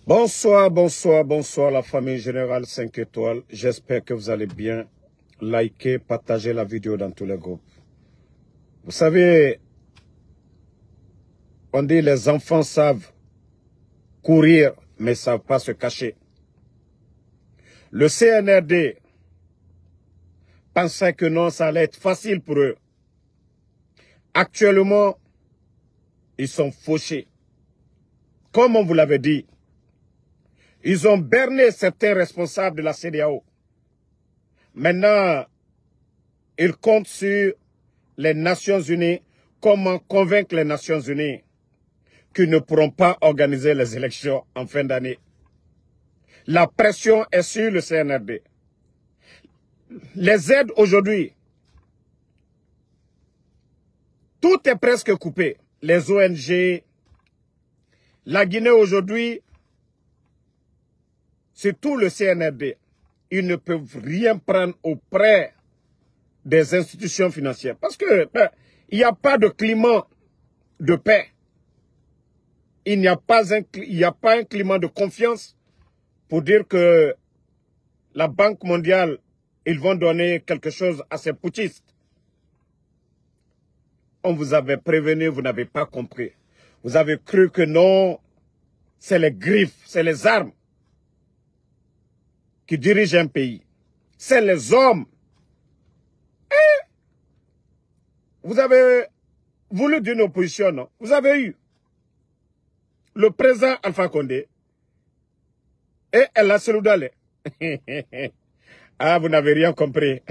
Bonsoir, bonsoir, bonsoir la famille Générale 5 étoiles. J'espère que vous allez bien. Likez, partagez la vidéo dans tous les groupes. Vous savez, on dit les enfants savent courir, mais ne savent pas se cacher. Le CNRD pensait que non, ça allait être facile pour eux. Actuellement, ils sont fauchés. Comme on vous l'avait dit, ils ont berné certains responsables de la CEDEAO. Maintenant, ils comptent sur les Nations Unies. Comment convaincre les Nations Unies qu'ils ne pourront pas organiser les élections en fin d'année? La pression est sur le CNRD. Les aides aujourd'hui, tout est presque coupé. Les ONG, la Guinée aujourd'hui, c'est tout le CNRD. Ils ne peuvent rien prendre auprès des institutions financières. Parce que il n'y a pas de climat de paix. Il n'y a pas un climat de confiance pour dire que la Banque mondiale, ils vont donner quelque chose à ces putschistes. On vous avait prévenu, vous n'avez pas compris. Vous avez cru que non, c'est les griffes, c'est les armes qui dirigent un pays. C'est les hommes. Et vous avez voulu d'une opposition, non? Vous avez eu le président Alpha Condé et El Seloudale. Ah, vous n'avez rien compris.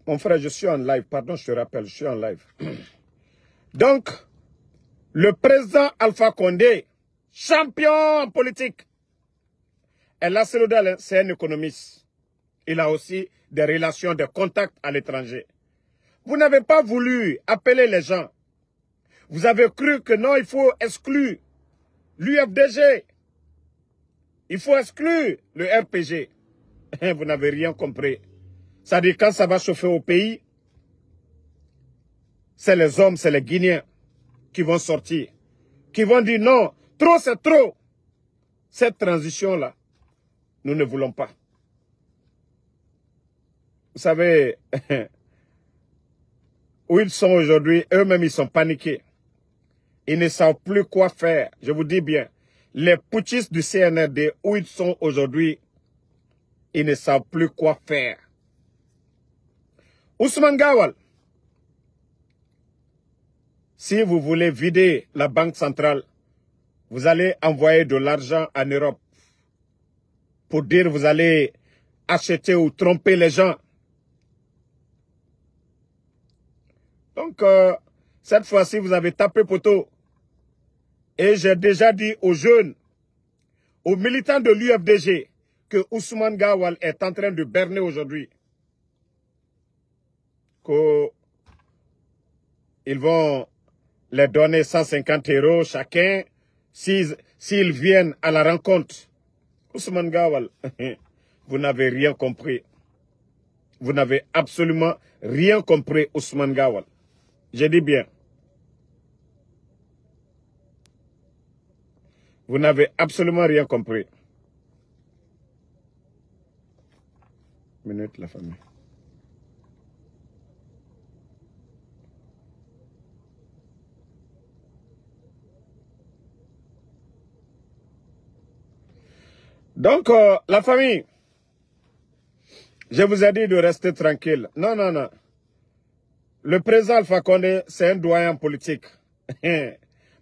Mon frère, je suis en live. Pardon, je te rappelle, je suis en live. Donc, le président Alpha Condé, champion politique. El Seloudale, c'est un économiste. Il a aussi des relations, des contacts à l'étranger. Vous n'avez pas voulu appeler les gens. Vous avez cru que non, il faut exclure l'UFDG. Il faut exclure le RPG. Vous n'avez rien compris. C'est-à-dire quand ça va chauffer au pays, c'est les hommes, c'est les Guinéens qui vont sortir. Qui vont dire non, trop c'est trop. Cette transition-là, nous ne voulons pas. Vous savez, où ils sont aujourd'hui, eux-mêmes ils sont paniqués. Ils ne savent plus quoi faire. Je vous dis bien, les putschistes du CNRD, où ils sont aujourd'hui, ils ne savent plus quoi faire. Ousmane Gawal, si vous voulez vider la banque centrale, vous allez envoyer de l'argent en Europe pour dire vous allez acheter ou tromper les gens. Donc, cette fois-ci, vous avez tapé poteau. Et j'ai déjà dit aux jeunes, aux militants de l'UFDG, que Ousmane Gawal est en train de berner aujourd'hui. Qu'ils vont les donner 150 € chacun s'ils viennent à la rencontre. Ousmane Gawal, vous n'avez rien compris. Vous n'avez absolument rien compris, Ousmane Gawal. Je dis bien. Vous n'avez absolument rien compris. Minute, la famille. Donc, la famille, je vous ai dit de rester tranquille. Non, non, non. Le président Alpha Condé, c'est un doyen politique.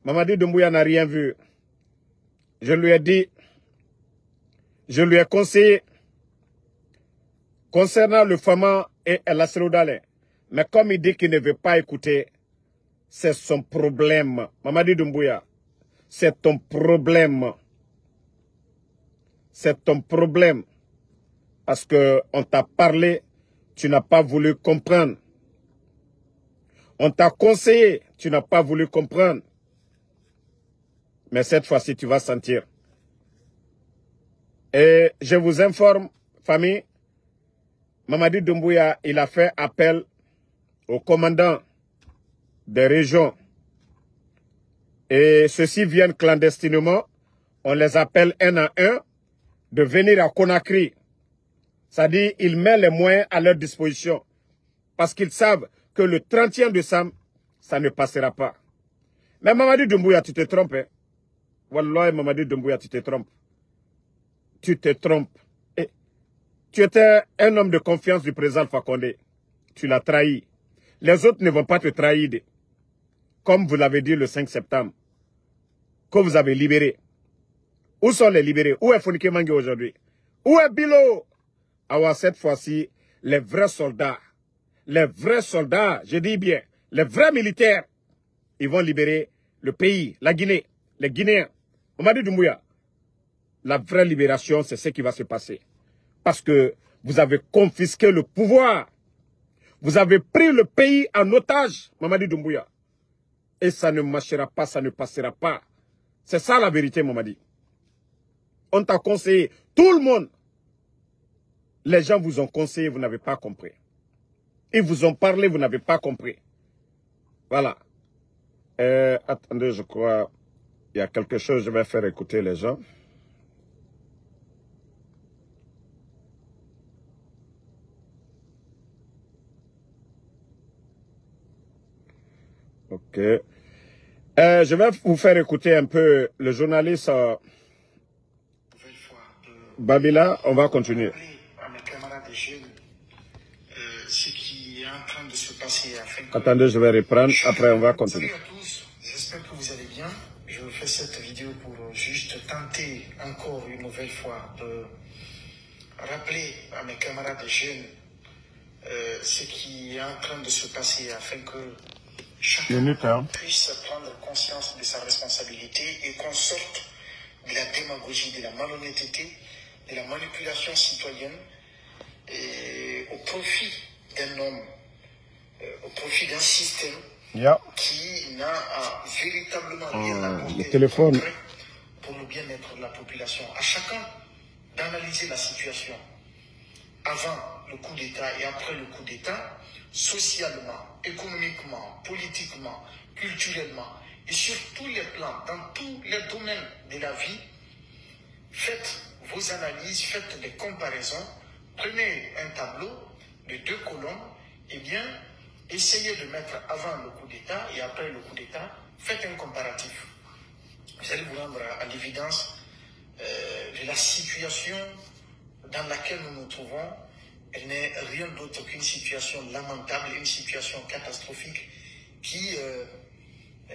Mamadi Doumbouya n'a rien vu. Je lui ai dit, je lui ai conseillé concernant le Fama et El Seloudale. Mais comme il dit qu'il ne veut pas écouter, c'est son problème. Mamadi Doumbouya, c'est ton problème. C'est ton problème. Parce qu'on t'a parlé, tu n'as pas voulu comprendre. On t'a conseillé, tu n'as pas voulu comprendre. Mais cette fois-ci, tu vas sentir. Et je vous informe, famille, Mamadi Doumbouya, il a fait appel au commandant des régions et ceux-ci viennent clandestinement, on les appelle un à un, de venir à Conakry. C'est-à-dire, ils mettent les moyens à leur disposition. Parce qu'ils savent que le 31 décembre, ça ne passera pas. Mais Mamadi Doumbouya, tu te trompes. Hein? Wallah, Mamadi Doumbouya, tu te trompes. Tu te trompes. Et tu étais un homme de confiance du président Alpha Condé. Tu l'as trahi. Les autres ne vont pas te trahir. Comme vous l'avez dit le 5 septembre. Que vous avez libéré. Où sont les libérés? Où est Fonike Mangue aujourd'hui? Où est Bilo? Alors cette fois-ci, les vrais soldats, je dis bien, les vrais militaires, ils vont libérer le pays, la Guinée, les Guinéens. Mamadi Doumbouya, la vraie libération, c'est ce qui va se passer. Parce que vous avez confisqué le pouvoir. Vous avez pris le pays en otage, Mamadi Doumbouya. Et ça ne marchera pas, ça ne passera pas. C'est ça la vérité, Mamadi. On t'a conseillé, tout le monde. Les gens vous ont conseillé, vous n'avez pas compris. Ils vous ont parlé, vous n'avez pas compris. Voilà. Attendez, je crois, il y a quelque chose, je vais faire écouter les gens. Ok. Je vais vous faire écouter un peu le journaliste Babila. On va continuer. Ce qui est en train de se passer afin que... Attendez, je vais reprendre. Après, on va continuer. Salut à tous. J'espère que vous allez bien. Je fais cette vidéo pour juste tenter encore une nouvelle fois de rappeler à mes camarades jeunes ce qui est en train de se passer afin que chacun puisse prendre conscience de sa responsabilité et qu'on sorte de la démagogie, de la malhonnêteté, de la manipulation citoyenne et au profit d'un homme, au profit d'un système qui n'a véritablement rien à apporter pour le bien-être de la population. À chacun d'analyser la situation avant le coup d'État et après le coup d'État, socialement, économiquement, politiquement, culturellement, et sur tous les plans, dans tous les domaines de la vie. Faites vos analyses, faites des comparaisons, prenez un tableau de 2 colonnes, et bien, essayez de mettre avant le coup d'État et après le coup d'État, faites un comparatif. Vous allez vous rendre à l'évidence de la situation dans laquelle nous nous trouvons. Elle n'est rien d'autre qu'une situation lamentable, une situation catastrophique qui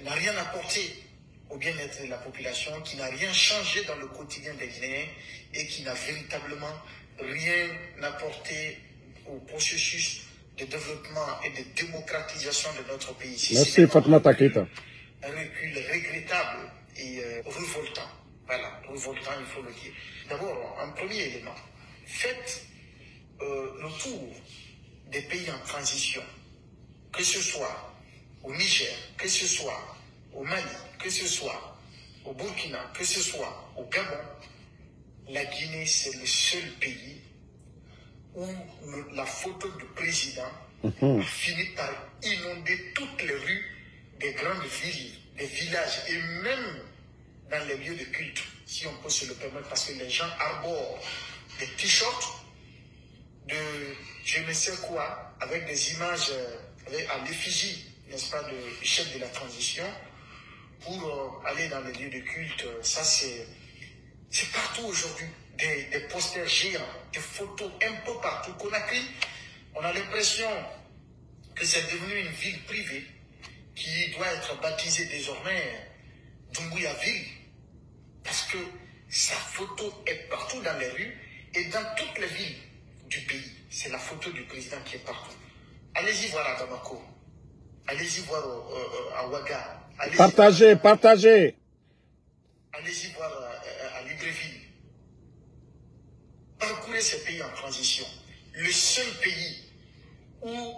n'a rien apporté au bien-être de la population, qui n'a rien changé dans le quotidien des Guinéens et qui n'a véritablement rien apporté au processus de développement et de démocratisation de notre pays. Merci Fatoumata Keïta. Un recul regrettable et révoltant. Voilà, révoltant, il faut le dire. D'abord, un premier élément, faites le tour des pays en transition, que ce soit au Niger, que ce soit au Mali, que ce soit au Burkina, que ce soit au Gabon. La Guinée, c'est le seul pays où la photo du président a fini par inonder toutes les rues des grandes villes, des villages et même dans les lieux de culte, si on peut se le permettre, parce que les gens arborent des t-shirts de je ne sais quoi, avec des images à l'effigie, n'est-ce pas, du chef de la transition, pour aller dans les lieux de culte. Ça, c'est partout aujourd'hui. Des posters géants, des photos un peu partout. Conakry, on a l'impression que c'est devenu une ville privée qui doit être baptisée désormais Doumbouya-ville, parce que sa photo est partout dans les rues et dans toutes les villes du pays. C'est la photo du président qui est partout. Allez-y voir à Bamako. Allez-y voir à Ouaga. Partagez, partagez. Allez-y voir à Libreville. Parcourez ces pays en transition. Le seul pays où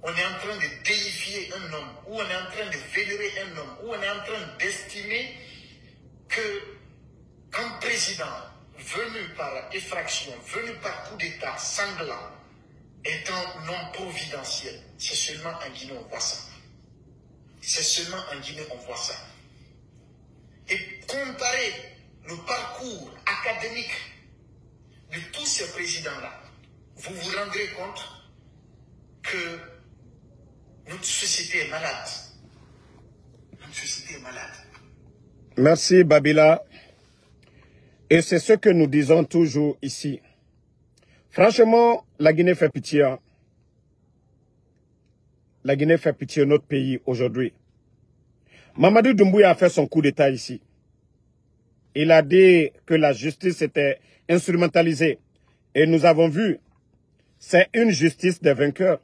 on est en train de déifier un homme, où on est en train de vénérer un homme, où on est en train d'estimer qu'un président venu par effraction, venu par coup d'État sanglant, est un homme providentiel. C'est seulement en Guinée on voit ça. C'est seulement en Guinée on voit ça. et comparer le parcours académique de tous ces présidents-là, vous vous rendrez compte que notre société est malade. Notre société est malade. Merci Babila. Et c'est ce que nous disons toujours ici. Franchement, la Guinée fait pitié. Hein. La Guinée fait pitié notre pays aujourd'hui. Mamadou Doumbouya a fait son coup d'État ici. Il a dit que la justice était instrumentalisée. Et nous avons vu, c'est une justice des vainqueurs.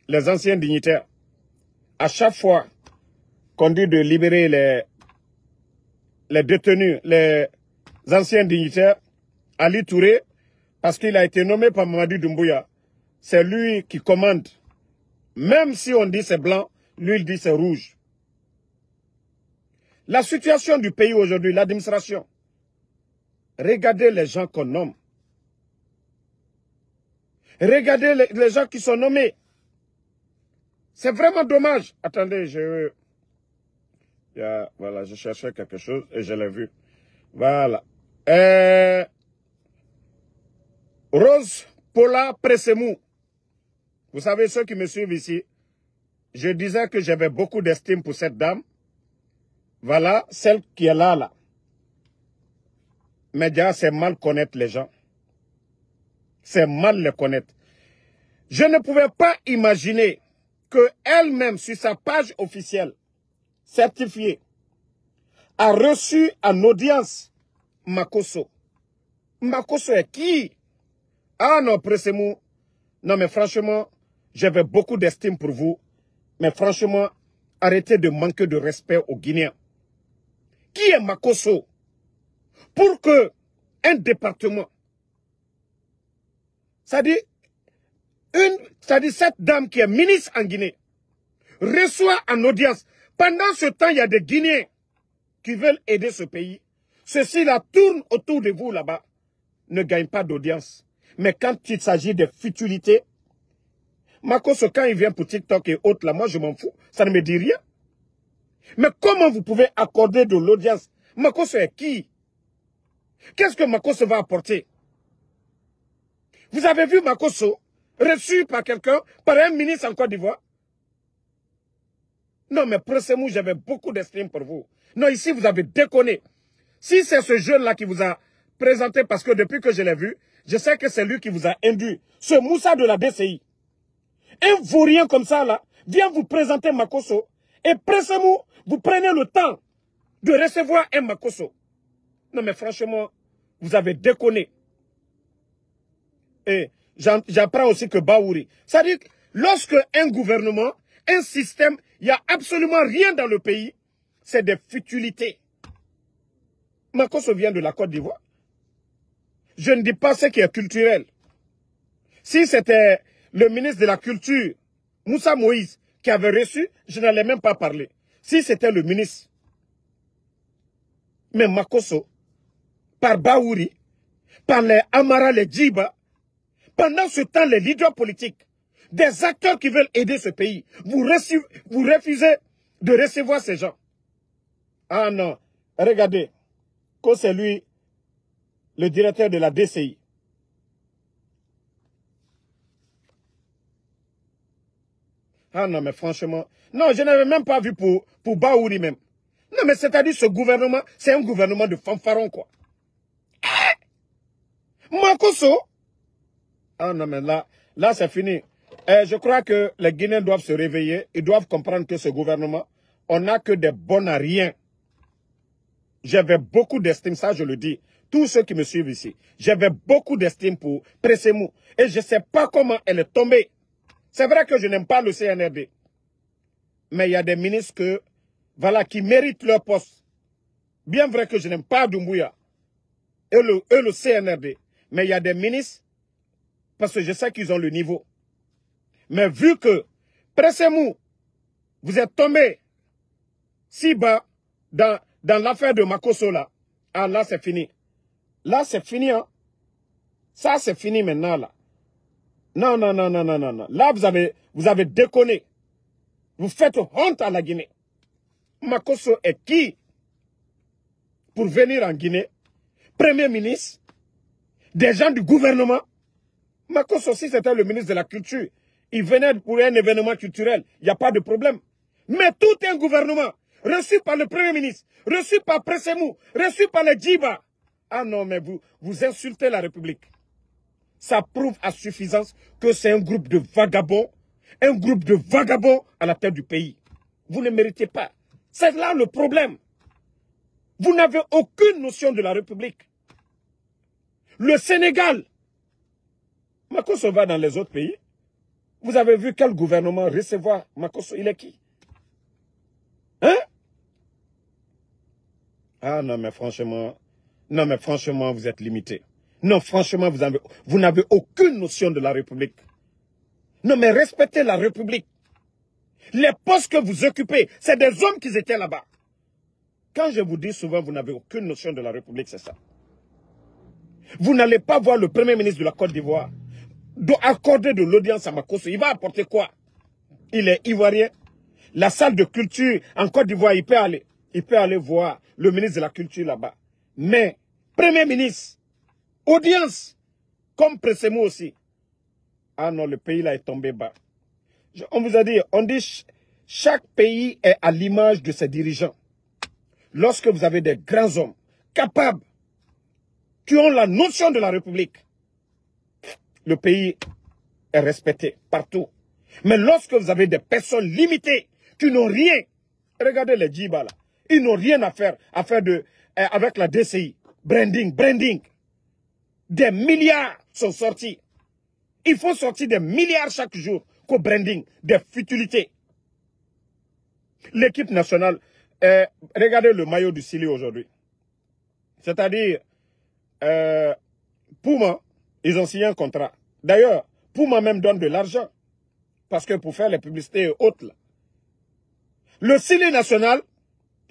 Les anciens dignitaires. À chaque fois qu'on dit de libérer les détenus, les anciens dignitaires, Ali Touré, parce qu'il a été nommé par Mamadou Doumbouya, c'est lui qui commande. Même si on dit c'est blanc, lui il dit c'est rouge. La situation du pays aujourd'hui, l'administration, regardez les gens qu'on nomme. Regardez les gens qui sont nommés. C'est vraiment dommage. Attendez, voilà, je cherchais quelque chose et je l'ai vu. Voilà. Rose Paula Pressemou. Vous savez, ceux qui me suivent ici, je disais que j'avais beaucoup d'estime pour cette dame. Voilà, celle qui est là. Mais déjà, c'est mal connaître les gens. C'est mal les connaître. Je ne pouvais pas imaginer qu'elle-même, sur sa page officielle, certifiée, a reçu en audience Makosso. Makosso est qui? Ah non, Pressemou. Non, mais franchement, j'avais beaucoup d'estime pour vous. Mais franchement, arrêtez de manquer de respect aux Guinéens. Qui est Makosso? Pour que un département, c'est-à-dire cette dame qui est ministre en Guinée, reçoit en audience. Pendant ce temps, il y a des Guinéens qui veulent aider ce pays. Ceux-ci là tournent autour de vous là-bas, ne gagnent pas d'audience. Mais quand il s'agit de futilités, Makosso, quand il vient pour TikTok et autres là, moi je m'en fous, ça ne me dit rien. Mais comment vous pouvez accorder de l'audience? Makosso est qui? Qu'est-ce que Makosso va apporter? Vous avez vu Makosso reçu par quelqu'un, par un ministre en Côte d'Ivoire? Non, mais Pressemou, j'avais beaucoup d'estime pour vous. Non, ici, vous avez déconné. Si c'est ce jeune-là qui vous a présenté, parce que depuis que je l'ai vu, je sais que c'est lui qui vous a induit. Ce Moussa de la DCI. Un vaurien comme ça, là, vient vous présenter Makosso. Et Pressemou, vous prenez le temps de recevoir un Makosso. Non, mais franchement, vous avez déconné. Et j'apprends aussi que Baouri. C'est-à-dire que lorsque un gouvernement, un système, il n'y a absolument rien dans le pays, c'est des futilités. Makosso vient de la Côte d'Ivoire. Je ne dis pas ce qui est culturel. Si c'était le ministre de la Culture, Moussa Moïse, qui avait reçu, je n'allais même pas parler. Si c'était le ministre. Mais Makosso, par Baouri, par les Amara, les Djiba, pendant ce temps, les leaders politiques, des acteurs qui veulent aider ce pays, vous refusez de recevoir ces gens. Ah non, regardez, quand c'est lui, le directeur de la DCI. Ah non, mais franchement, non, je n'avais même pas vu pour Baouri même. Non, mais c'est-à-dire ce gouvernement, c'est un gouvernement de fanfaron, quoi. Makosso. Ah non, mais là c'est fini. Je crois que les Guinéens doivent se réveiller. Ils doivent comprendre que ce gouvernement, on n'a que des bons à rien. J'avais beaucoup d'estime, ça je le dis. Tous ceux qui me suivent ici. J'avais beaucoup d'estime pour Pressemou. Et je ne sais pas comment elle est tombée. C'est vrai que je n'aime pas le CNRD. Mais il y a des ministres voilà, qui méritent leur poste. Bien vrai que je n'aime pas Doumbouya et le CNRD. Mais il y a des ministres, parce que je sais qu'ils ont le niveau. Mais vu que Pressemou, vous êtes tombé si bas dans l'affaire de Makosso là, ah là c'est fini. Là c'est fini, hein. Ça c'est fini maintenant là. Non. Là vous avez déconné. Vous faites honte à la Guinée. Makosso est qui? pour venir en Guinée, Premier ministre, des gens du gouvernement. Makos aussi, c'était le ministre de la Culture. Il venait pour un événement culturel. Il n'y a pas de problème. Mais tout un gouvernement, reçu par le Premier ministre, reçu par Pressemou, reçu par les Djiba. Ah non, mais vous insultez la République. Ça prouve à suffisance que c'est un groupe de vagabonds à la tête du pays. Vous ne méritez pas. C'est là le problème. Vous n'avez aucune notion de la République. Le Sénégal, Makosso va dans les autres pays. Vous avez vu quel gouvernement recevoir Makosso? Il est qui? Hein? Ah non, mais franchement, vous êtes limité. Non, franchement, vous n'avez aucune notion de la République. Non, mais respectez la République. Les postes que vous occupez, c'est des hommes qui étaient là-bas. Quand je vous dis souvent, vous n'avez aucune notion de la République, c'est ça. Vous n'allez pas voir le Premier ministre de la Côte d'Ivoire accorder de l'audience à Makosso. Il va apporter quoi? Il est ivoirien. La salle de culture en Côte d'Ivoire, il peut aller. Il peut aller voir le ministre de la Culture là-bas. Mais, Premier ministre, audience, comme Pressemou aussi. Ah non, le pays là est tombé bas. On vous a dit, on dit chaque pays est à l'image de ses dirigeants. Lorsque vous avez des grands hommes capables, qui ont la notion de la République, le pays est respecté partout. Mais lorsque vous avez des personnes limitées, qui n'ont rien, regardez les Djiba là, ils n'ont rien à faire avec la DCI. Branding. Des milliards sont sortis. Il faut sortir des milliards chaque jour qu'au branding, des futilités. L'équipe nationale, regardez le maillot du Sili aujourd'hui. C'est-à-dire, Puma, ils ont signé un contrat. D'ailleurs, Puma même donne de l'argent. Parce que pour faire les publicités hautes, là. Le Sili national,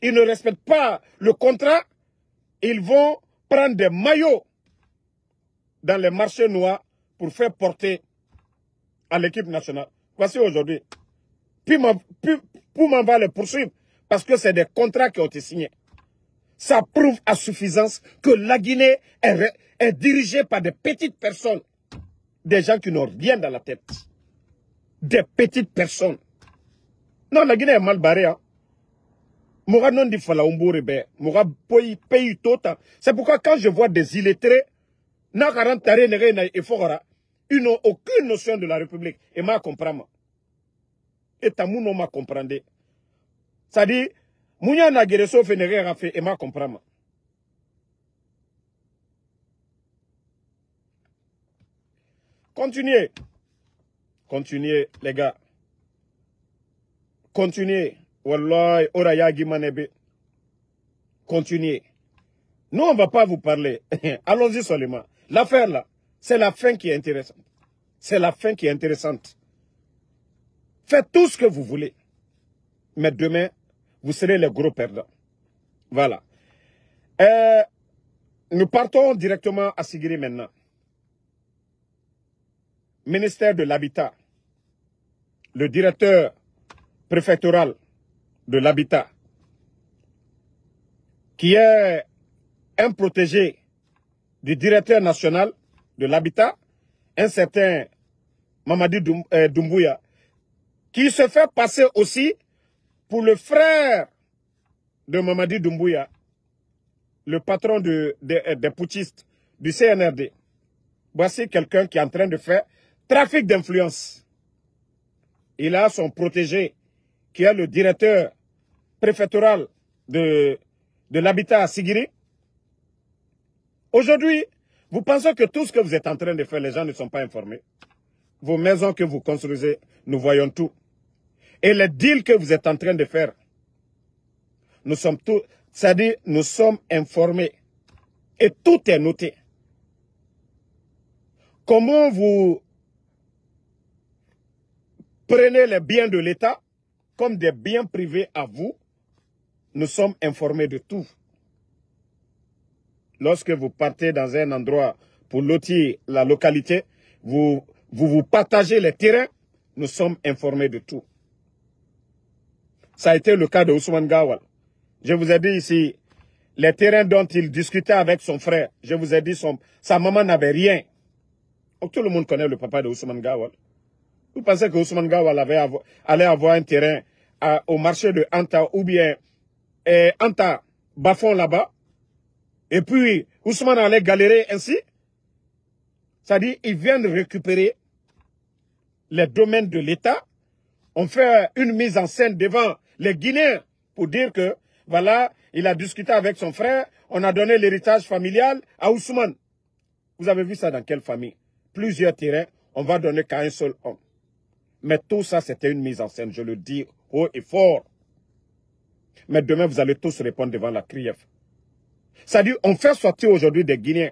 ils ne respectent pas le contrat. Ils vont prendre des maillots dans les marchés noirs pour faire porter à l'équipe nationale. Voici aujourd'hui. Puma va les poursuivre parce que c'est des contrats qui ont été signés. Ça prouve à suffisance que la Guinée est dirigée par des petites personnes. Des gens qui n'ont rien dans la tête. Des petites personnes. Non, la Guinée est mal barrée. Hein. C'est pourquoi quand je vois des illettrés, ils n'ont aucune notion de la République. Et ma comprendre. Et tamouno ma comprendre. Ça dit, Mounia Nagereso Fénéré a fait et ma comprendre. Continuez. Continuez, les gars. Continuez. Wallahi, oraya gimanebe. Continuez. Nous, on ne va pas vous parler. Allons-y seulement. L'affaire là, c'est la fin qui est intéressante. C'est la fin qui est intéressante. Faites tout ce que vous voulez. Mais demain, vous serez les gros perdants. Voilà. Nous partons directement à Sigiri maintenant. Ministère de l'Habitat. Le directeur préfectoral de l'Habitat, qui est un protégé du directeur national de l'Habitat, un certain Mamadi Doumbouya, qui se fait passer aussi pour le frère de Mamadi Doumbouya, le patron des putschistes du CNRD. Voici quelqu'un qui est en train de faire trafic d'influence. Il a son protégé, qui est le directeur préfectoral de l'habitat à Sigiri. Aujourd'hui, vous pensez que tout ce que vous êtes en train de faire, les gens ne sont pas informés. Vos maisons que vous construisez, nous voyons tout. Et les deals que vous êtes en train de faire, nous sommes tous, c'est-à-dire, nous sommes informés. Et tout est noté. Comment vous prenez les biens de l'État comme des biens privés à vous, nous sommes informés de tout. Lorsque vous partez dans un endroit pour lotir la localité, vous partagez les terrains, nous sommes informés de tout. Ça a été le cas de Ousmane Gawal. Je vous ai dit ici, les terrains dont il discutait avec son frère. Je vous ai dit, sa maman n'avait rien. Donc, tout le monde connaît le papa de Ousmane Gawal. Vous pensez que Ousmane Gawal allait avoir un terrain au marché de Anta ou bien Anta Bafon là-bas? Et puis, Ousmane allait galérer ainsi? C'est-à-dire, ils viennent récupérer les domaines de l'État. On fait une mise en scène devant les Guinéens pour dire que, voilà, il a discuté avec son frère, on a donné l'héritage familial à Ousmane. Vous avez vu ça dans quelle famille? Plusieurs terrains, on va donner qu'à un seul homme. Mais tout ça, c'était une mise en scène, je le dis haut et fort. Mais demain, vous allez tous répondre devant la CRIEF. C'est-à-dire, on fait sortir aujourd'hui des Guinéens,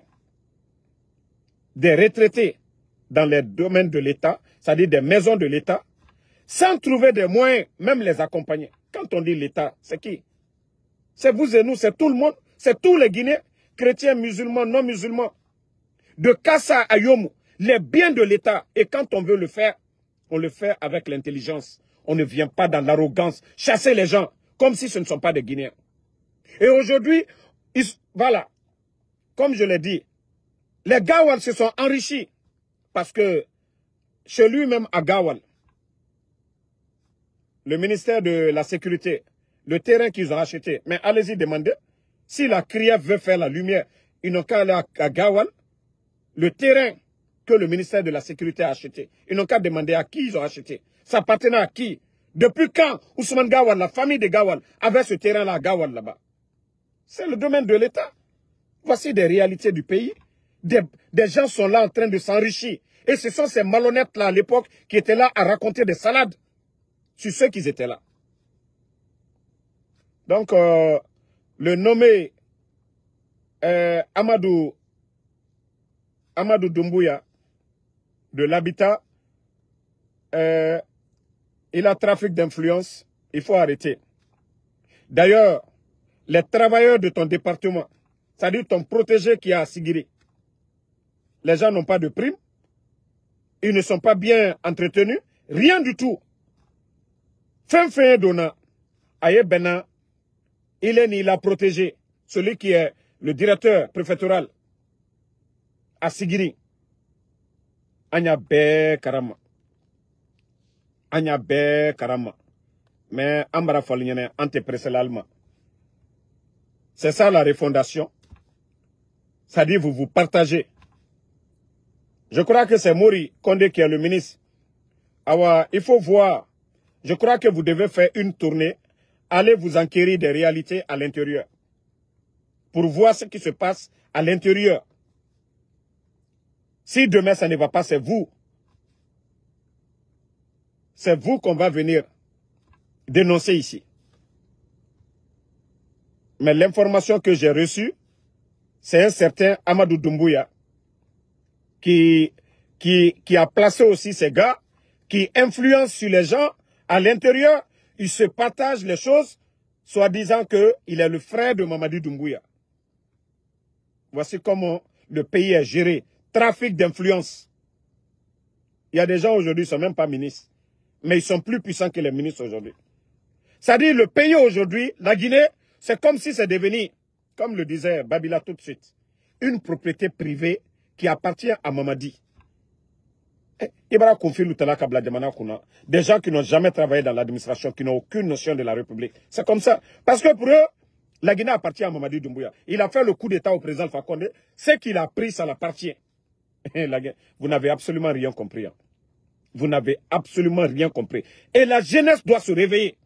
des retraités dans les domaines de l'État, c'est-à-dire des maisons de l'État, sans trouver des moyens, même les accompagner. Quand on dit l'État, c'est qui? C'est vous et nous, c'est tout le monde, c'est tous les Guinéens, chrétiens, musulmans, non musulmans. De Kassa à Yomu, les biens de l'État. Et quand on veut le faire, on le fait avec l'intelligence. On ne vient pas dans l'arrogance, chasser les gens, comme si ce ne sont pas des Guinéens. Et aujourd'hui, voilà, comme je l'ai dit, les Gawal se sont enrichis. Parce que chez lui-même à Gawal, le ministère de la Sécurité, le terrain qu'ils ont acheté, mais allez-y demander, si la CRIEF veut faire la lumière, ils n'ont qu'à aller à Gawal, le terrain que le ministère de la Sécurité a acheté, ils n'ont qu'à demander à qui ils ont acheté. Ça appartenait à qui? Depuis quand Ousmane Gawal, la famille de Gawal, avait ce terrain-là à Gawal là-bas? C'est le domaine de l'État. Voici des réalités du pays. Des gens sont là en train de s'enrichir. Et ce sont ces malhonnêtes-là à l'époque qui étaient là à raconter des salades sur ceux qui étaient là. Donc, le nommé Amadou Doumbouya de l'habitat, il a trafic d'influence, il faut arrêter. D'ailleurs, les travailleurs de ton département, c'est-à-dire ton protégé qui est à Sigiri, les gens n'ont pas de prime, ils ne sont pas bien entretenus, rien du tout. Fin donna, Aye Bena, il a protégé celui qui est le directeur préfectoral à Sigiri. Anya Be Karama. Anya Be Karama. Mais Ambara Faligne, antepressé l'Allemand. C'est ça la refondation. C'est-à-dire vous vous partagez. Je crois que c'est Mori Kondé qui est le ministre. Alors, il faut voir. Je crois que vous devez faire une tournée. Allez vous enquérir des réalités à l'intérieur. Pour voir ce qui se passe à l'intérieur. Si demain ça ne va pas, c'est vous. C'est vous qu'on va venir dénoncer ici. Mais l'information que j'ai reçue, c'est un certain Amadou Doumbouya qui a placé aussi ces gars, qui influencent sur les gens à l'intérieur. Ils se partagent les choses, soi-disant qu'il est le frère de Mamadi Doumbouya. Voici comment le pays est géré. Trafic d'influence. Il y a des gens aujourd'hui qui ne sont même pas ministres. Mais ils sont plus puissants que les ministres aujourd'hui. C'est-à-dire le pays aujourd'hui, la Guinée, c'est comme si c'est devenu, comme le disait Babila tout de suite, une propriété privée qui appartient à Mamadi. Des gens qui n'ont jamais travaillé dans l'administration, qui n'ont aucune notion de la République. C'est comme ça. Parce que pour eux, la Guinée appartient à Mamadi Doumbouya. Il a fait le coup d'État au président Alpha Condé. Ce qu'il a pris, ça l'appartient. Vous n'avez absolument rien compris. Vous n'avez absolument rien compris. Et la jeunesse doit se réveiller.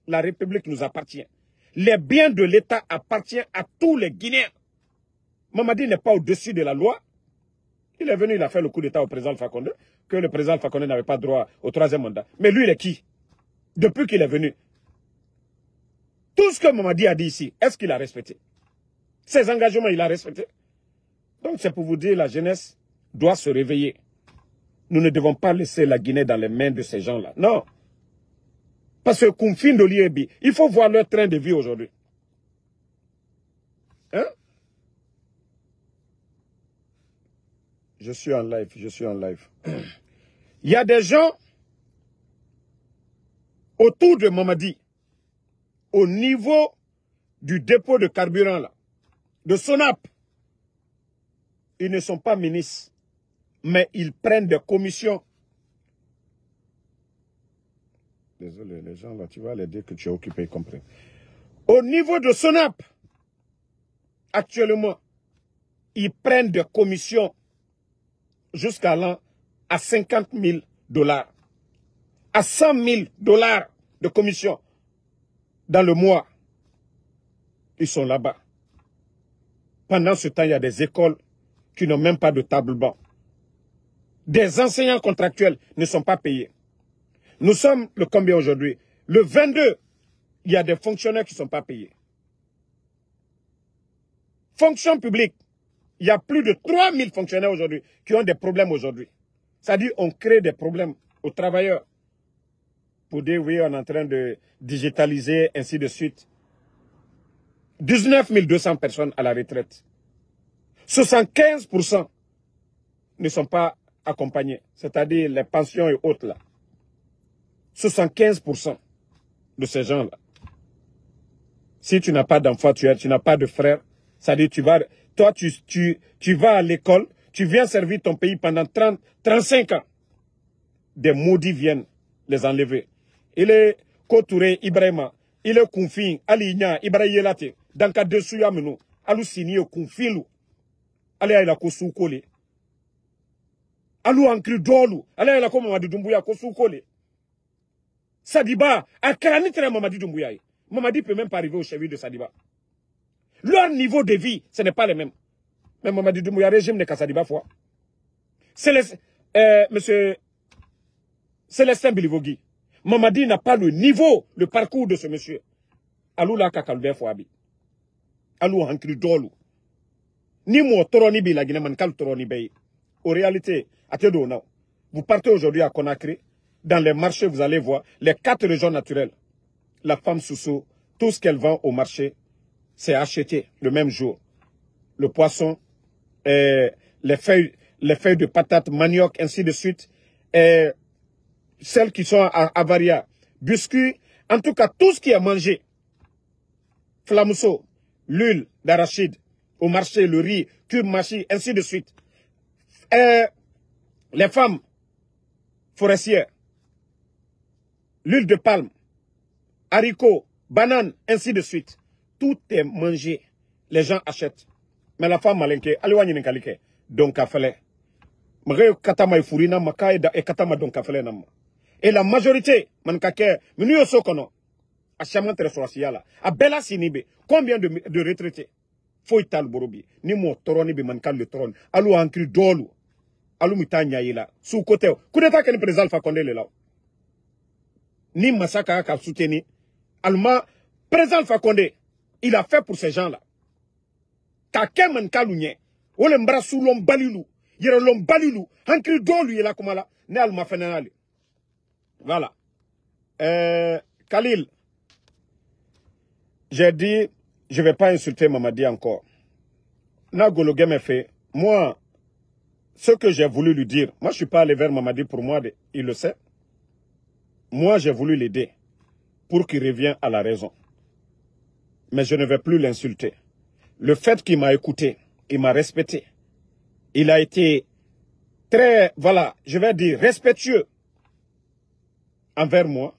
La République nous appartient. Les biens de l'État appartiennent à tous les Guinéens. Mamadi n'est pas au-dessus de la loi. Il est venu, il a fait le coup d'État au président Alpha Condé, que le président Alpha Condé n'avait pas droit au 3e mandat. Mais lui, il est qui? Depuis qu'il est venu. Tout ce que Mamadi a dit ici, est-ce qu'il a respecté? Ses engagements, il a respecté. Donc c'est pour vous dire, la jeunesse doit se réveiller. Nous ne devons pas laisser la Guinée dans les mains de ces gens-là. Non. Parce que Koumfin de l'IEB, il faut voir leur train de vie aujourd'hui. Hein? Je suis en live, je suis en live. Il y a des gens autour de Mamadi, au niveau du dépôt de carburant, là, de Sonap, ils ne sont pas ministres, mais ils prennent des commissions. Désolé, les gens là, tu vas les dire que tu es occupé, ils comprennent. Au niveau de Sonap, actuellement, ils prennent des commissions jusqu'à l'an à 50 000 $, à 100 000 $ de commission dans le mois. Ils sont là-bas. Pendant ce temps, il y a des écoles qui n'ont même pas de table-banc. Des enseignants contractuels ne sont pas payés. Nous sommes le combien aujourd'hui? Le 22, il y a des fonctionnaires qui ne sont pas payés. Fonction publique, il y a plus de 3000 fonctionnaires aujourd'hui qui ont des problèmes aujourd'hui. C'est-à-dire on crée des problèmes aux travailleurs. Pour dire oui, on est en train de digitaliser, ainsi de suite. 19 200 personnes à la retraite. 75% ne sont pas accompagnés. C'est-à-dire les pensions et autres là. 75% de ces gens-là. Si tu n'as pas d'enfant, tu n'as pas de frère, c'est-à-dire tu vas à l'école, tu viens servir ton pays pendant 35 ans. Des maudits viennent les enlever. Il est Kotouré, Ibrahima, il est Kounfin, Aligna, Ibrahima, Danka Dessuya Menou, Alusini, Kounfilou, Alé la Kosoukole. Alou Ankri Dolu, Alé la Komamadi Doumbouya, Kosoukole. Sadiba, à Karanitre Mamadi Doumbouya. Mamadi ne peut même pas arriver au cheville de Sadiba. Leur niveau de vie, ce n'est pas le même. Mais Mamadi Doumbouya, régime n'est qu'à Sadiba foi. Monsieur Célestin Bilivogui. Mamadi n'a pas le niveau, le parcours de ce monsieur. Alou la kakalbe fouabi. Alou hankri dolu. Ni mo toroni bi la Guinée kal toroni bay. En réalité, à Tédona, vous partez aujourd'hui à Conakry, dans les marchés, vous allez voir les 4 régions naturelles. La femme Soussou, tout ce qu'elle vend au marché, c'est acheté le même jour. Le poisson, les feuilles de patates, manioc, ainsi de suite. Celles qui sont à Varia, biscuits, en tout cas tout ce qui est mangé. Flamousseau, l'huile d'arachide, au marché, le riz, curmachi, ainsi de suite. Les femmes forestières, l'huile de palme, haricots, bananes, ainsi de suite. Tout est mangé. Les gens achètent. Mais la femme malinke, aliwani n'kalike, donc à fallait. Katama ifurina makaïda et katama donc à fallait nam. Et la majorité, mankake, menu au sokono, à chaman teresoasiala, à Bella Sinibe, combien de retraités? Faut ital borobi, ni mo toroni bi mankal le trône, alou ankri dolu, alou mitanya yela, sous côté, coup d'état qu'elle présente Alpha Condé le là. Ni massacre à soutenu, Alma, présent Alpha Condé, il a fait pour ces gens-là. Kake mankalounye, ou le mbra sous l'homme balilou, yere l'homme balilou, ankri dolu yela kumala, ne alma fenenali. Voilà. Khalil, j'ai dit, je ne vais pas insulter Mamadi encore. Nagologue m'a fait, moi, ce que j'ai voulu lui dire, moi je ne suis pas allé vers Mamadi pour moi, il le sait. Moi j'ai voulu l'aider pour qu'il revienne à la raison. Mais je ne vais plus l'insulter. Le fait qu'il m'a écouté, il m'a respecté. Il a été très, voilà, je vais dire, respectueux envers moi,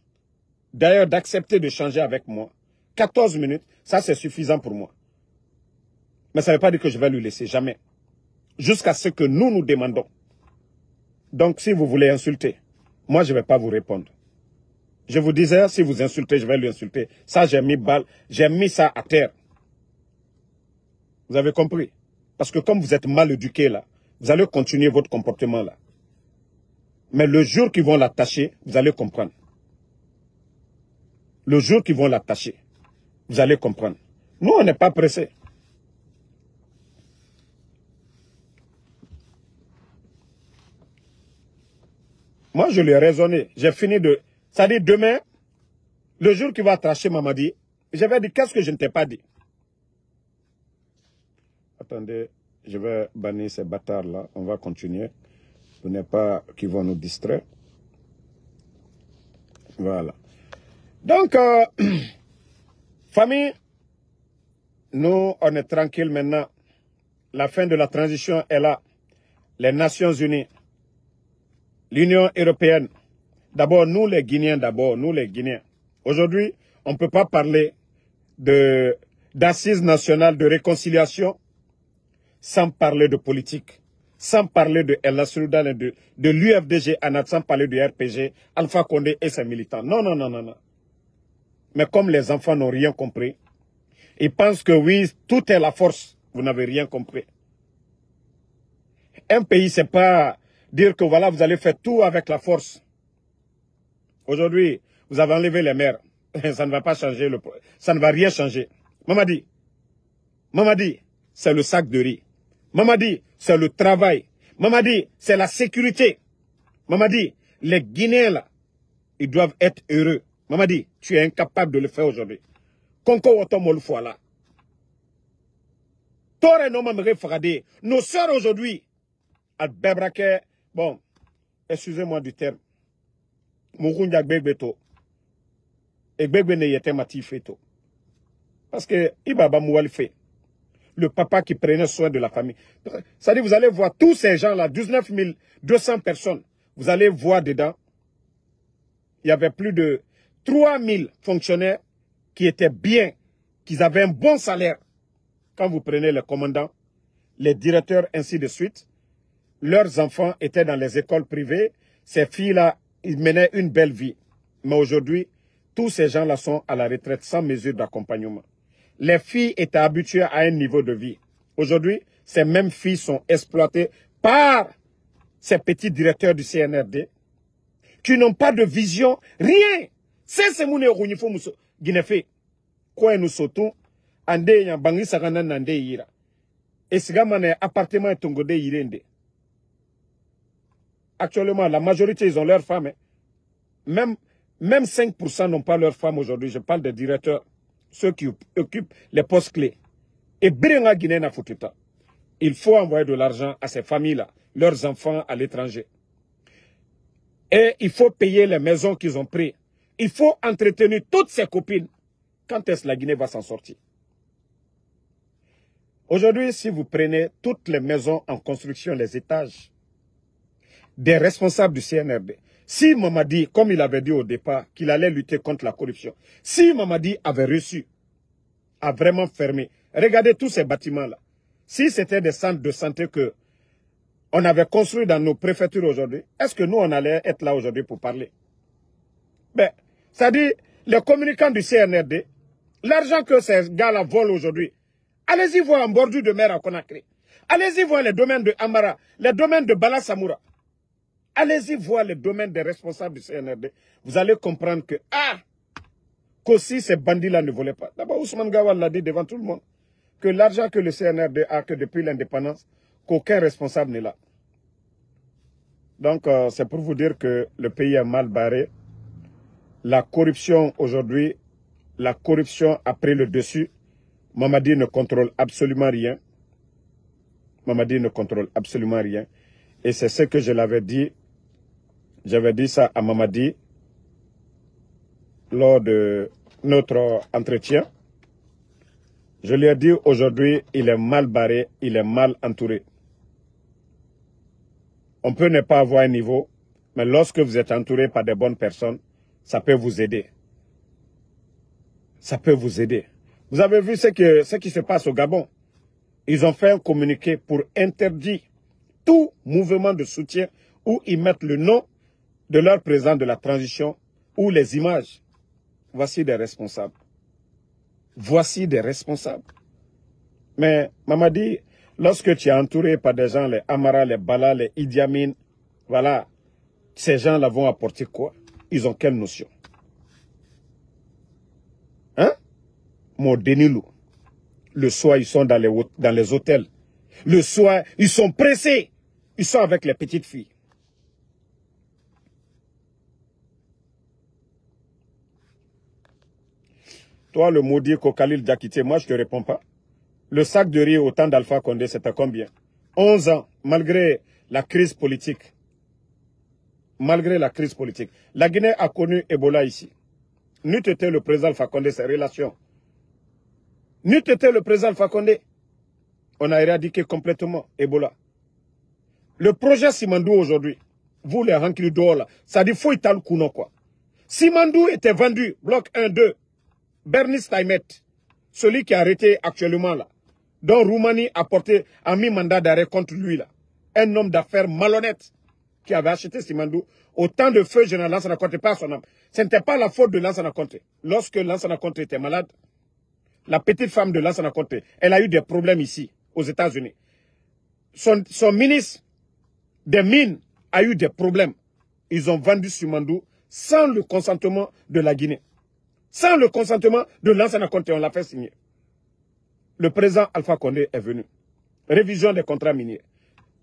d'ailleurs d'accepter de changer avec moi, 14 minutes, ça c'est suffisant pour moi. Mais ça ne veut pas dire que je vais lui laisser, jamais. Jusqu'à ce que nous demandons. Donc si vous voulez insulter, moi je ne vais pas vous répondre. Je vous disais, si vous insultez, je vais lui insulter. Ça j'ai mis ça à terre. Vous avez compris? Parce que comme vous êtes mal éduqué là, vous allez continuer votre comportement là. Mais le jour qu'ils vont l'attacher, vous allez comprendre. Le jour qu'ils vont l'attacher, vous allez comprendre. Nous, on n'est pas pressés. Moi, je lui ai raisonné. J'ai fini de... C'est-à-dire, demain, le jour qu'il va attacher Mamadi, je vais dire, qu'est-ce que je ne t'ai pas dit? Attendez, je vais bannir ces bâtards-là. On va continuer. Ce n'est pas qu'ils vont nous distraire. Voilà. Donc, famille, Nous, on est tranquille maintenant. La fin de la transition est là. Les Nations Unies, l'Union européenne. D'abord, nous les Guinéens, Aujourd'hui, on ne peut pas parler d'assises nationales de réconciliation sans parler de politique, sans parler de El Nasruddan, de l'UFDG, sans parler du RPG, Alpha Condé et ses militants. Non. Mais comme les enfants n'ont rien compris, ils pensent que oui, tout est la force. Vous n'avez rien compris. Un pays, c'est pas dire que voilà, vous allez faire tout avec la force. Aujourd'hui, vous avez enlevé les maires. Ça ne va pas changer, ça ne va rien changer. Mamadi, c'est le sac de riz. Mamadi, c'est le travail. Mamadi, c'est la sécurité. Mamadi, les Guinéens là, ils doivent être heureux. Mamadi, tu es incapable de le faire aujourd'hui. Konko woto molfo là. Tore no mamere fagade. Nos sœurs aujourd'hui, à Bebrake, bon, excusez-moi du terme. Mourounja Gbegbeto. Et Gbegbe ne yete mati feto. Parce que Ibaba Moual fait. Le papa qui prenait soin de la famille. C'est-à-dire, vous allez voir tous ces gens-là, 19 200 personnes, vous allez voir dedans, il y avait plus de 3000 fonctionnaires qui étaient bien, qui avaient un bon salaire. Quand vous prenez les commandants, les directeurs, ainsi de suite, leurs enfants étaient dans les écoles privées. Ces filles-là, ils menaient une belle vie. Mais aujourd'hui, tous ces gens-là sont à la retraite sans mesure d'accompagnement. Les filles étaient habituées à un niveau de vie. Aujourd'hui, ces mêmes filles sont exploitées par ces petits directeurs du CNRD qui n'ont pas de vision, rien. C'est mon héroïnifo Guinéfé. Quoi nous sautons, ande yan bangi sagana nande yira. Et ce gars appartement est tongode yirende. Actuellement, la majorité, ils ont leurs femmes. Même 5% n'ont pas leurs femmes aujourd'hui. Je parle des directeurs, ceux qui occupent les postes clés. Et Birenga Guinée na fututa. Il faut envoyer de l'argent à ces familles-là, leurs enfants à l'étranger. Et il faut payer les maisons qu'ils ont prises. Il faut entretenir toutes ces copines. Quand est-ce que la Guinée va s'en sortir? Aujourd'hui, si vous prenez toutes les maisons en construction, les étages, des responsables du CNRD, si Mamadi, comme il avait dit au départ, qu'il allait lutter contre la corruption, si Mamadi avait reçu, a vraiment fermé, regardez tous ces bâtiments-là. Si c'était des centres de santé que on avait construits dans nos préfectures aujourd'hui, est-ce que nous, on allait être là aujourd'hui pour parler? Ben, c'est-à-dire, les communicants du CNRD, l'argent que ces gars-là volent aujourd'hui, allez-y voir en bordure de mer à Conakry. Allez-y voir les domaines de Amara, les domaines de Bala Samoura. Allez-y voir les domaines des responsables du CNRD. Vous allez comprendre que, qu'aussi ces bandits-là ne volaient pas. D'abord, Ousmane Gawal l'a dit devant tout le monde, que l'argent que le CNRD a, que depuis l'indépendance, qu'aucun responsable n'est là. Donc, c'est pour vous dire que le pays est mal barré. La corruption aujourd'hui, la corruption a pris le dessus. Mamadi ne contrôle absolument rien. Mamadi ne contrôle absolument rien. Et c'est ce que je l'avais dit. J'avais dit ça à Mamadi lors de notre entretien. Je lui ai dit aujourd'hui, il est mal barré, il est mal entouré. On peut ne pas avoir un niveau, mais lorsque vous êtes entouré par des bonnes personnes, ça peut vous aider. Ça peut vous aider. Vous avez vu ce qui se passe au Gabon. Ils ont fait un communiqué pour interdire tout mouvement de soutien où ils mettent le nom de leur président de la transition ou les images. Voici des responsables. Voici des responsables. Mais Mamadi, lorsque tu es entouré par des gens, les Amara, les Bala, les Idi Amin, voilà, ces gens-là vont apporter quoi? Ils ont quelle notion? Hein? Mon Denilou. Le soir, ils sont dans les hôtels. Le soir, ils sont pressés. Ils sont avec les petites filles. Toi, le maudit Kokalil Diakité, moi, je ne te réponds pas. Le sac de riz au temps d'Alpha Condé, c'était combien? 11 ans, malgré la crise politique. Malgré la crise politique. La Guinée a connu Ebola ici. N'eût été le président Alpha Condé, ses relations. N'eût été le président Alpha Condé, on a éradiqué complètement Ebola. Le projet Simandou aujourd'hui, vous les Hankili d'or là, ça dit faut Ital Kouno quoi. Simandou était vendu, bloc 1, 2, Bernice Taimet, celui qui est arrêté actuellement là, dont Roumanie a mis mandat d'arrêt contre lui là. Un homme d'affaires malhonnête qui avait acheté Simandou au temps de feu général Lansana Conté, pas son âme. Ce n'était pas la faute de Lansana Conté. Lorsque Lansana Conté était malade, la petite femme de Lansana Conté, elle a eu des problèmes ici, aux États-Unis. Son ministre des Mines a eu des problèmes. Ils ont vendu Simandou sans le consentement de la Guinée. Sans le consentement de Lansana Conté, on l'a fait signer. Le président Alpha Condé est venu. Révision des contrats miniers.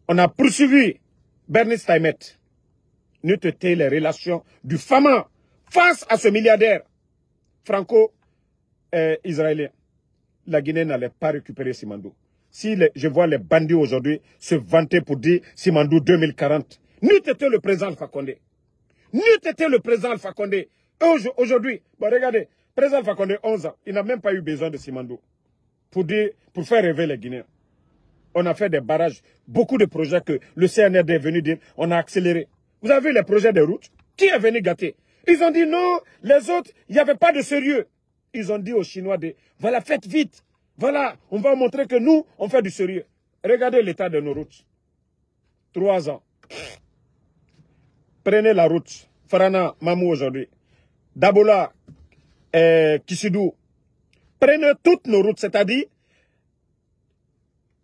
On a poursuivi Bernice Taimet. N'eût été les relations du Fama face à ce milliardaire franco-israélien. La Guinée n'allait pas récupérer Simandou. Si je vois les bandits aujourd'hui se vanter pour dire Simandou 2040, n'eût été le président Alpha Condé. N'eût été le président Alpha Condé. Aujourd'hui, bon, regardez, président Alpha Condé, 11 ans, il n'a même pas eu besoin de Simandou pour faire rêver les Guinéens. On a fait des barrages, beaucoup de projets que le CNRD est venu dire, on a accéléré. Vous avez vu les projets de route? Qui est venu gâter? Ils ont dit non, les autres, il n'y avait pas de sérieux. Ils ont dit aux Chinois, voilà, faites vite. Voilà, on va montrer que nous, on fait du sérieux. Regardez l'état de nos routes. 3 ans. Prenez la route. Farana, Mamou aujourd'hui. Dabola, Kisidou. Prenez toutes nos routes, c'est-à-dire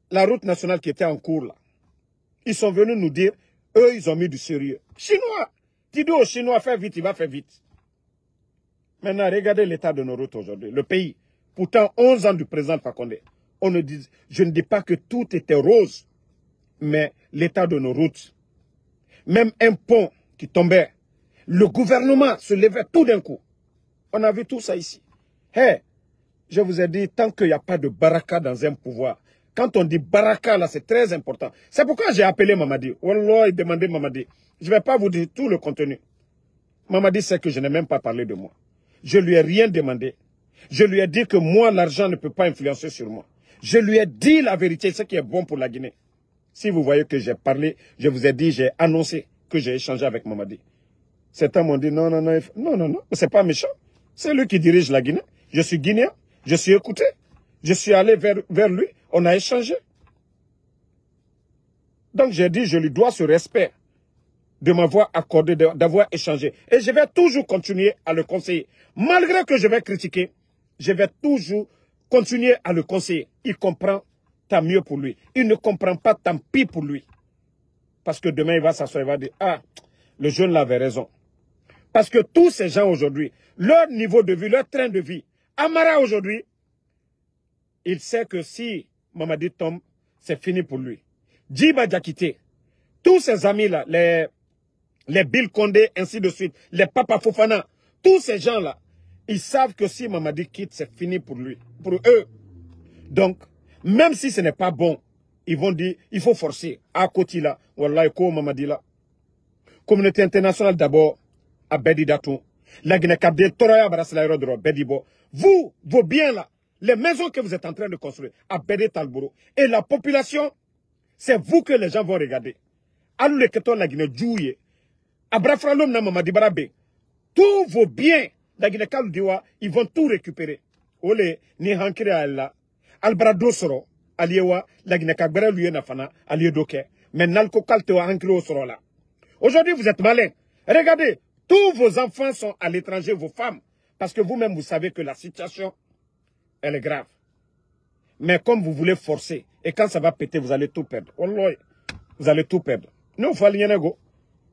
la route nationale qui était en cours là. Ils sont venus nous dire, eux, ils ont mis du sérieux. Chinois, tu dis aux Chinois, fais vite, il va faire vite. Maintenant, regardez l'état de nos routes aujourd'hui. Le pays, pourtant 11 ans du président Alpha Condé, je ne dis pas que tout était rose, mais l'état de nos routes, même un pont qui tombait, le gouvernement se levait tout d'un coup. On a vu tout ça ici. Hey, je vous ai dit, tant qu'il n'y a pas de baraka dans un pouvoir, quand on dit baraka, là, c'est très important. C'est pourquoi j'ai appelé Mamadi. Wallah, il demandait Mamadi. Je ne vais pas vous dire tout le contenu. Mamadi sait que je n'ai même pas parlé de moi. Je lui ai rien demandé. Je lui ai dit que moi, l'argent ne peut pas influencer sur moi. Je lui ai dit la vérité, ce qui est bon pour la Guinée. Si vous voyez que j'ai parlé, je vous ai dit, j'ai annoncé que j'ai échangé avec Mamadi. Certains m'ont dit non, c'est pas méchant. C'est lui qui dirige la Guinée. Je suis guinéen, je suis écouté. Je suis allé vers lui, on a échangé. Donc j'ai dit, je lui dois ce respect de m'avoir accordé, d'avoir échangé. Et je vais toujours continuer à le conseiller. Malgré que je vais critiquer, je vais toujours continuer à le conseiller. Il comprend, tant mieux pour lui. Il ne comprend pas, tant pis pour lui. Parce que demain, il va s'asseoir, il va dire, ah, le jeune là avait raison. Parce que tous ces gens aujourd'hui, leur niveau de vie, leur train de vie, Amara aujourd'hui, il sait que si Mamadi tombe, c'est fini pour lui. Djiba Diakité, tous ses amis-là, les Bill Condé, ainsi de suite, les Papa Fofana, tous ces gens-là, ils savent que si Mamadi quitte, c'est fini pour lui, pour eux. Donc, même si ce n'est pas bon, ils vont dire, il faut forcer. À côté là, Wallah, ko Mamadi là. Communauté internationale d'abord, à Bedi Datou. La Guinée-Cabdé, Toraya Barasalaïrodro, Bedibo. Vous, vos biens là, les maisons que vous êtes en train de construire à Bédé Talbourou. Et la population, c'est vous que les gens vont regarder. Alou le keton la Guinée Djouye. Abrafralom na Mamadi Barabe. Tous vos biens, la Guinée Kaldiwa, ils vont tout récupérer. Ole, ni hankire alla. Albrado soro, aliewa, la Guinée Kagbera luye nafana, alie doke. Mais nalko kaltewa hankire soro là. Aujourd'hui, vous êtes malins. Regardez, tous vos enfants sont à l'étranger, vos femmes. Parce que vous-même, vous savez que la situation, elle est grave. Mais comme vous voulez forcer, et quand ça va péter, vous allez tout perdre. Vous allez tout perdre. Nous, il faut aller go.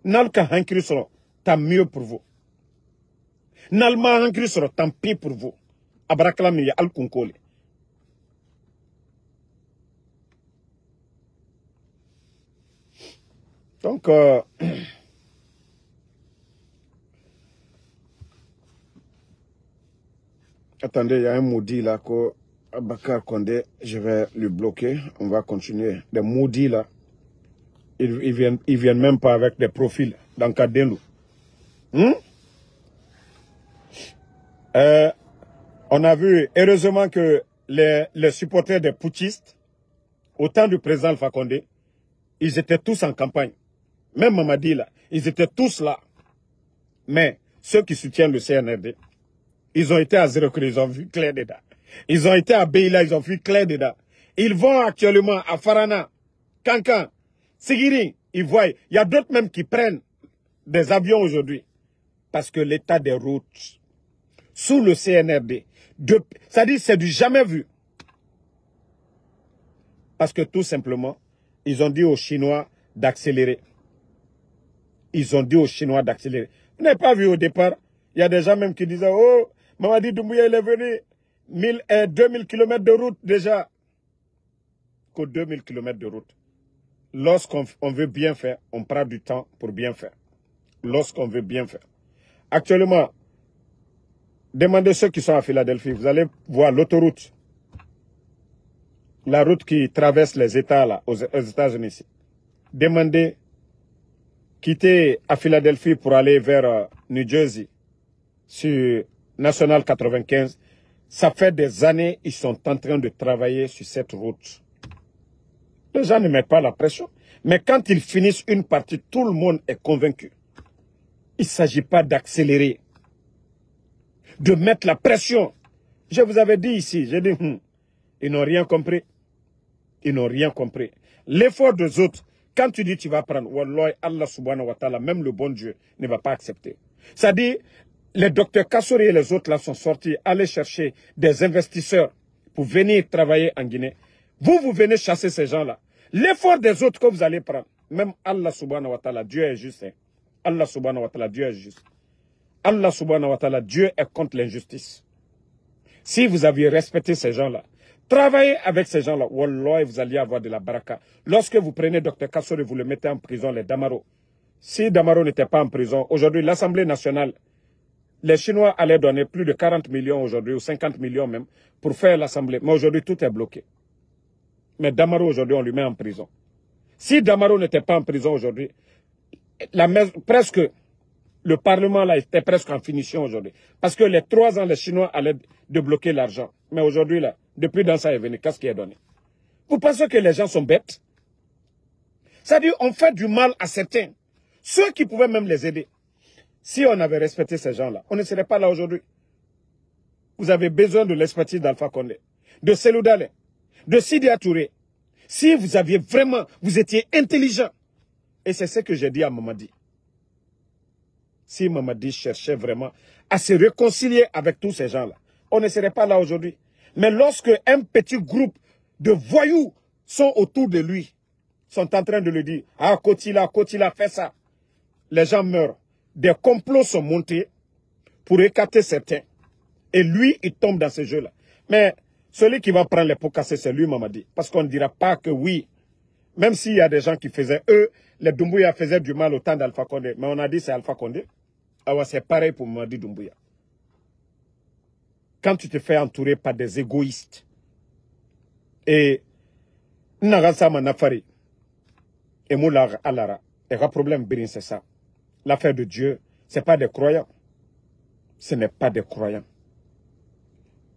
Nalka hankiri soro, tant mieux pour vous. Nalma hankiri soro, tant pis pour vous. Abraklami ya al kunkoli. Donc, attendez, il y a un maudit là que Bakar Condé, je vais lui bloquer. On va continuer. Des maudits là, ils viennent même pas avec des profils dans Kadenu. On a vu, heureusement que les supporters des putschistes, au temps du président Alpha Condé, ils étaient tous en campagne. Même Mamadi, là, ils étaient tous là. Mais ceux qui soutiennent le CNRD, ils ont été à Zérokré, ils ont vu clair dedans. Ils ont été à Beila, ils ont vu clair dedans. Ils vont actuellement à Farana, Kankan, Sigiri, ils voient. Il y a d'autres même qui prennent des avions aujourd'hui. Parce que l'état des routes, sous le CNRD, c'est-à-dire c'est du jamais vu. Parce que tout simplement, ils ont dit aux Chinois d'accélérer. Ils ont dit aux Chinois d'accélérer. Vous n'avez pas vu au départ, il y a des gens même qui disaient, oh, Mamadi Doumbouya, il est venu, 2000 km de route déjà. Que 2000 km de route. Lorsqu'on veut bien faire, on prend du temps pour bien faire. Lorsqu'on veut bien faire. Actuellement, demandez ceux qui sont à Philadelphie, vous allez voir l'autoroute. La route qui traverse les États là, aux États-Unis. Demandez, quitter à Philadelphie pour aller vers New Jersey, sur National 95. Ça fait des années ils sont en train de travailler sur cette route. Les gens ne mettent pas la pression. Mais quand ils finissent une partie, tout le monde est convaincu. Il ne s'agit pas d'accélérer, de mettre la pression. Je vous avais dit ici, j'ai dit, ils n'ont rien compris. Ils n'ont rien compris. L'effort des autres, quand tu dis tu vas prendre, Wallah, Allah subhanahu wa ta'ala, même le bon Dieu, ne va pas accepter. C'est-à-dire, les docteurs Kassouri et les autres là sont sortis, aller chercher des investisseurs pour venir travailler en Guinée. Vous venez chasser ces gens-là. L'effort des autres que vous allez prendre, même Allah subhanahu wa ta'ala, Dieu est juste. Hein. Allah subhanahu wa ta'ala, Dieu est juste. Allah subhanahu wa ta'ala, Dieu est contre l'injustice. Si vous aviez respecté ces gens-là, travaillez avec ces gens-là, wallah, vous alliez avoir de la baraka. Lorsque vous prenez Dr Kassouri et vous le mettez en prison, les Damaro. Si Damaro n'était pas en prison, aujourd'hui, l'Assemblée nationale, les Chinois allaient donner plus de 40 millions aujourd'hui, ou 50 millions même, pour faire l'Assemblée. Mais aujourd'hui, tout est bloqué. Mais Damaro, aujourd'hui, on lui met en prison. Si Damaro n'était pas en prison aujourd'hui, presque, le Parlement là était presque en finition aujourd'hui. Parce que les 3 ans, les Chinois allaient débloquer l'argent. Mais aujourd'hui, là, depuis dans ça est venu, qu'est-ce qui est donné? Vous pensez que les gens sont bêtes? C'est-à-dire, on fait du mal à certains. Ceux qui pouvaient même les aider. Si on avait respecté ces gens-là, on ne serait pas là aujourd'hui. Vous avez besoin de l'expertise d'Alpha Condé, de Selou Dale, de Sidya Touré. Si vous aviez vraiment, vous étiez intelligent. Et c'est ce que j'ai dit à Mamadi. Si Mamadi cherchait vraiment à se réconcilier avec tous ces gens-là, on ne serait pas là aujourd'hui. Mais lorsque un petit groupe de voyous sont autour de lui, sont en train de lui dire, ah, Kotila, fais ça. Les gens meurent. Des complots sont montés pour écarter certains. Et lui, il tombe dans ce jeu-là. Mais celui qui va prendre les pots cassés, c'est lui, Mamadi. Parce qu'on ne dira pas que oui. Même s'il y a des gens qui faisaient, eux, les Doumbouya faisaient du mal au temps d'Alpha Condé. Mais on a dit c'est Alpha Condé. Alors c'est pareil pour Mamadi Doumbouya. Quand tu te fais entourer par des égoïstes, et Nagasa Manafari, et Moula Alara, et le problème, c'est ça. L'affaire de Dieu, ce n'est pas des croyants. Ce n'est pas des croyants.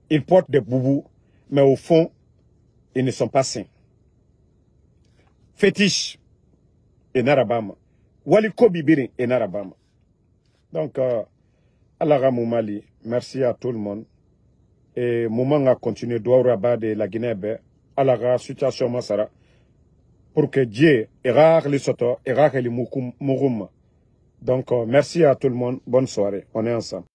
Ils portent des boubous, mais au fond, ils ne sont pas saints. Fétiche et Narabama. Waliko Bibiri et Narabama. Donc, Allah Moumali, merci à tout le monde. Et Moumang a continué Douaouraba de la Guinée, Allah situation Masara, pour que Dieu errare les soto, errare les mouroum. Donc, merci à tout le monde. Bonne soirée. On est ensemble.